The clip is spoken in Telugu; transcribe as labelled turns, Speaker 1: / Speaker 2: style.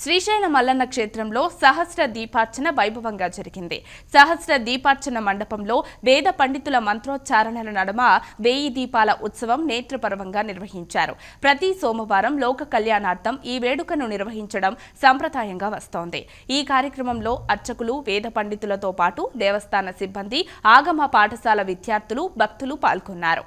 Speaker 1: శ్రీశైల మల్లన్న క్షేత్రంలో సహస్ర దీపార్చన వైభవంగా జరిగింది. సహస్ర దీపార్చన మండపంలో వేద పండితుల మంత్రోచ్చారణల నడుమ 1000 దీపాల ఉత్సవం నేత్రపర్వంగా నిర్వహించారు. ప్రతి సోమవారం లోక కళ్యాణార్థం ఈ వేడుకను నిర్వహించడం సంప్రదాయంగా వస్తోంది. ఈ కార్యక్రమంలో అర్చకులు, వేద పండితులతో పాటు దేవస్థాన సిబ్బంది, ఆగమ పాఠశాల విద్యార్థులు, భక్తులు పాల్గొన్నారు.